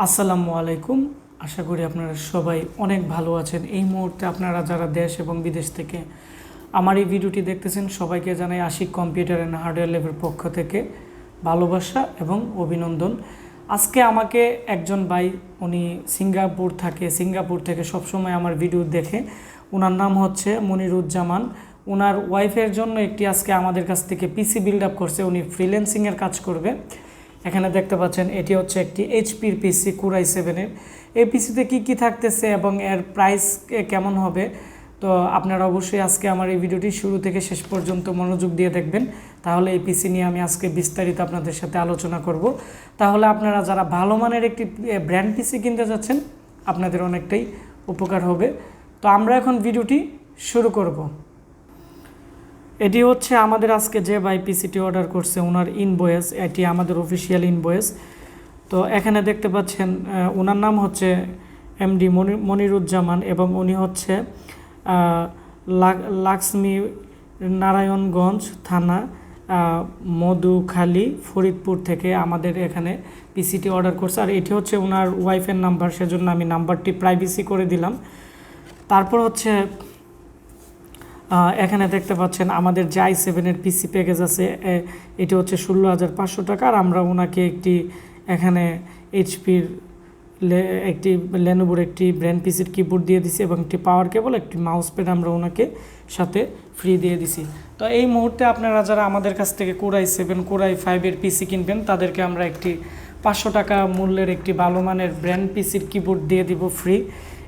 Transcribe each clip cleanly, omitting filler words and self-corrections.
আসসালামু আলাইকুম। আশা করি আপনারা সবাই অনেক ভালো আছেন। এই মুহূর্তে আপনারা যারা দেশ এবং বিদেশ থেকে আমার এই ভিডিওটি দেখতেছেন সবাইকে জানাই আশিক কম্পিউটার অ্যান্ড হার্ডওয়্যার ল্যাবের পক্ষ থেকে ভালোবাসা এবং অভিনন্দন। আজকে আমাকে একজন ভাই, উনি সিঙ্গাপুর থেকে সবসময় আমার ভিডিও দেখে। ওনার নাম হচ্ছে মনিরুজ্জামান। ওনার ওয়াইফের জন্য একটি আজকে আমাদের কাছ থেকে পিসি বিল্ড আপ করছে। উনি ফ্রিল্যান্সিংয়ের কাজ করবে। এখানে দেখতে পাচ্ছেন এটি হচ্ছে একটি এইচপির পিসি কোর i7-এর। এই পিসিতে কি থাকতেছে এবং এর প্রাইস কেমন হবে, তো আপনারা অবশ্যই আজকে আমার এই ভিডিওটি শুরু থেকে শেষ পর্যন্ত মনোযোগ দিয়ে দেখবেন। তাহলে এই পিসি নিয়ে আমি আজকে বিস্তারিত আপনাদের সাথে আলোচনা করব। তাহলে আপনারা যারা ভালো মানের একটি ব্র্যান্ড পিসি কিনতে যাচ্ছেন আপনাদের অনেকটাই উপকার হবে। তো আমরা এখন ভিডিওটি শুরু করব। এটি হচ্ছে আমাদের আজকে যে ভাই পিসিটি অর্ডার করছে ওনার ইনভয়েস, এটি আমাদের অফিসিয়াল ইনভয়েস। তো এখানে দেখতে পাচ্ছেন ওনার নাম হচ্ছে এমডি মনিরুজ্জামান এবং উনি হচ্ছে লাক্সমি নারায়ণগঞ্জ থানা মধুখালী ফরিদপুর থেকে আমাদের এখানে পিসিটি অর্ডার করছে। আর এটি হচ্ছে ওনার ওয়াইফের নাম্বার, সেজন্য আমি নাম্বারটি প্রাইভেসি করে দিলাম। তারপর হচ্ছে এখানে দেখতে পাচ্ছেন আমাদের যে i7-এর পিসি প্যাকেজ আছে, এটি হচ্ছে 16,500 টাকা। আর আমরা ওনাকে একটি এখানে এইচপির একটি লেনোভোর একটি ব্র্যান্ড পিসির কিবোর্ড দিয়ে দিছি এবং একটি পাওয়ার কেবল, একটি মাউস প্যাড আমরা ওনাকে সাথে ফ্রি দিয়ে দিছি। তো এই মুহূর্তে আপনারা যারা আমাদের কাছ থেকে কোর i7 কোর i5-এর পিসি কিনবেন তাদেরকে আমরা একটি 500 টাকা মূল্যের একটি ভালো মানের ব্র্যান্ড পিসির কিবোর্ড দিয়ে দিব ফ্রি।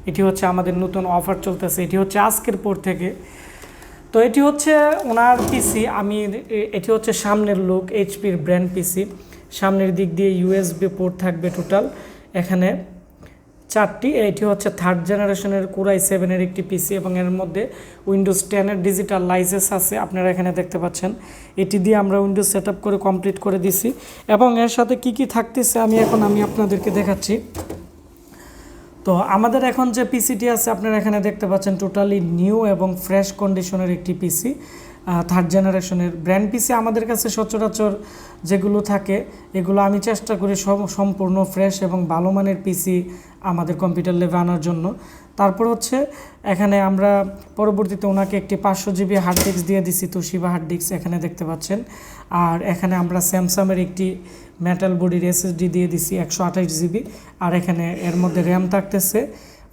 এটি হচ্ছে আমাদের নতুন অফার চলতেছে, এটি হচ্ছে আজকের পর থেকে। তো এটি হচ্ছে ওনার পিসি। এটি হচ্ছে সামনের লুক এইচপির ব্র্যান্ড পিসি। সামনের দিক দিয়ে ইউএসবি পোর্ট থাকবে টোটাল এখানে 4টি। এটি হচ্ছে 3rd জেনারেশনের কোর i7-এর একটি পিসি এবং এর মধ্যে উইন্ডোজ 10-এর ডিজিটাল লাইসেন্স আছে, আপনারা এখানে দেখতে পাচ্ছেন। এটি দিয়ে আমরা উইন্ডোজ সেট আপ করে কমপ্লিট করে দিছি এবং এর সাথে কি থাকতেছে আমি আপনাদেরকে দেখাচ্ছি। তো আমাদের এখন যে পিসিটি আছে আপনারা এখানে দেখতে পাচ্ছেন টোটালি নিউ এবং ফ্রেশ কন্ডিশনের একটি পিসি, 3rd জেনারেশনের ব্র্যান্ড পিসি। আমাদের কাছে সচরাচর যেগুলো থাকে এগুলো আমি চেষ্টা করি সম্পূর্ণ ফ্রেশ এবং ভালো মানের পিসি আমাদের কম্পিউটার ল্যাবে আনার জন্য। তারপর হচ্ছে এখানে আমরা পরবর্তীতে ওনাকে একটি 500 জিবি হার্ড ডিস্ক দিয়ে দিছি, তোশিবা হার্ড ডিস্ক এখানে দেখতে পাচ্ছেন। আর এখানে আমরা স্যামসাংয়ের একটি মেটাল বডির এসএসডি দিয়ে দিছি 128 জিবি। আর এখানে এর মধ্যে র্যাম থাকতেছে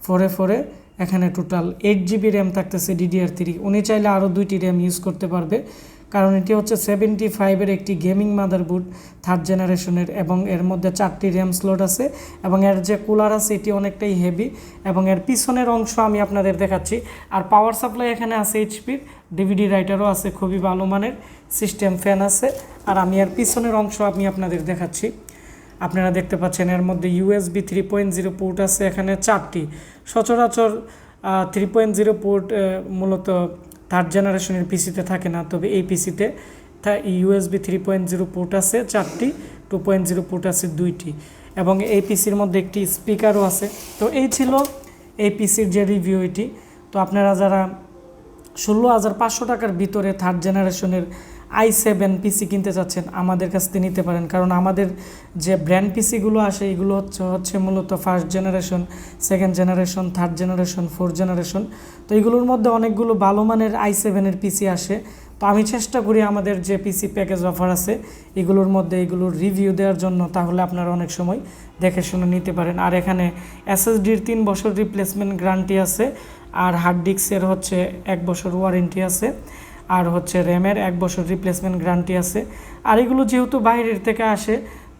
4 এখানে টোটাল 8 জিবি র্যাম থাকতেছে DDR3। উনি চাইলে আরও 2টি র্যাম ইউজ করতে পারবে, কারণ এটি হচ্ছে 75-এর একটি গেমিং মাদারবোর্ড 3rd জেনারেশনের এবং এর মধ্যে 4টি র্যাম স্লট আছে এবং এর যে কুলার আছে এটি অনেকটাই হেভি এবং এর পিছনের অংশ আমি আপনাদের দেখাচ্ছি। আর পাওয়ার সাপ্লাই এখানে আছে এইচপির, ডিভিডি রাইটারও আছে, খুবই ভালো মানের সিস্টেম ফ্যান আছে। আর আমি এর পিছনের অংশ আমি আপনাদের দেখাচ্ছি। আপনারা দেখতে পাচ্ছেন এর মধ্যে ইউএসবি 3.0 পোর্ট আছে এখানে 4টি। সচরাচর 3.0 পোর্ট মূলত 3rd জেনারেশনের পিসিতে থাকে না, তবে এই পিসিতে ইউএসবি 3.0 পোর্ট আছে 4টি, 2.0 পোর্ট আছে 2টি এবং এই পিসির মধ্যে একটি স্পিকারও আছে। তো এই ছিল এই পিসির যে রিভিউ এটি। তো আপনারা যারা 16,500 টাকার ভিতরে 3rd জেনারেশনের i7 পিসি কিনতে চাচ্ছেন আমাদের কাছ থেকে নিতে পারেন, কারণ আমাদের যে ব্র্যান্ড পিসিগুলো আসে এগুলো হচ্ছে মূলত 1st generation, 2nd generation, 3rd generation, 4th generation. তো এগুলোর মধ্যে অনেকগুলো ভালো মানের i7-এর পিসি আসে। তো আমি চেষ্টা করি আমাদের যে পিসি প্যাকেজ অফার আছে এগুলোর মধ্যে এগুলোর রিভিউ দেওয়ার জন্য, তাহলে আপনারা অনেক সময় দেখে শুনে নিতে পারেন। আর এখানে এসএসডির 3 বছর রিপ্লেসমেন্ট গ্যারান্টি আছে, আর হার্ড ডিস্কের হচ্ছে 1 বছর ওয়ারেন্টি আছে, আর হচ্ছে র্যামের 1 বছর রিপ্লেসমেন্ট গ্যারান্টি আছে। আর এগুলো যেহেতু বাইরের থেকে আসে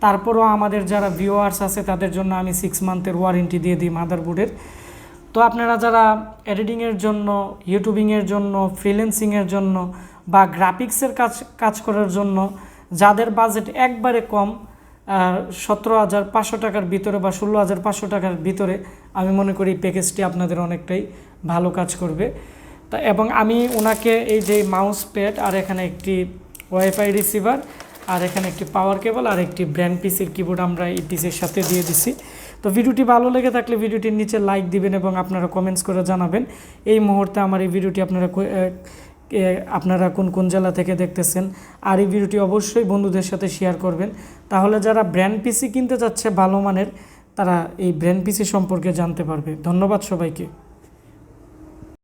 তারপরও আমাদের যারা ভিউয়ার্স আছে তাদের জন্য আমি 6 মান্থের ওয়ারেন্টি দিয়ে দিই মাদারবোর্ডের। তো আপনারা যারা এডিটিংয়ের জন্য, ইউটিউবিংয়ের জন্য, ফ্রিল্যান্সিংয়ের জন্য বা গ্রাফিক্সের কাজ করার জন্য যাদের বাজেট একবারে কম 17,500 টাকার ভিতরে বা 16,500 টাকার ভিতরে, আমি মনে করি এই প্যাকেজটি আপনাদের অনেকটাই ভালো কাজ করবে। তা এবং আমি ওনাকে এই যে মাউস প্যাড আর এখানে একটি ওয়াইফাই রিসিভার আর এখানে একটি পাওয়ার কেবল আর একটি ব্র্যান্ড পিসির কিবোর্ড আমরা এই পিসির সাথে দিয়ে দিছি। তো ভিডিওটি ভালো লেগে থাকলে ভিডিওটির নিচে লাইক দিবেন এবং আপনারা কমেন্টস করে জানাবেন এই মুহূর্তে আমার এই ভিডিওটি আপনারা কোন জেলা থেকে দেখতেছেন। আর এই ভিডিওটি অবশ্যই বন্ধুদের সাথে শেয়ার করবেন, তাহলে যারা ব্র্যান্ড পিসি কিনতে যাচ্ছে ভালো মানের তারা এই ব্র্যান্ড পিসি সম্পর্কে জানতে পারবে। ধন্যবাদ সবাইকে।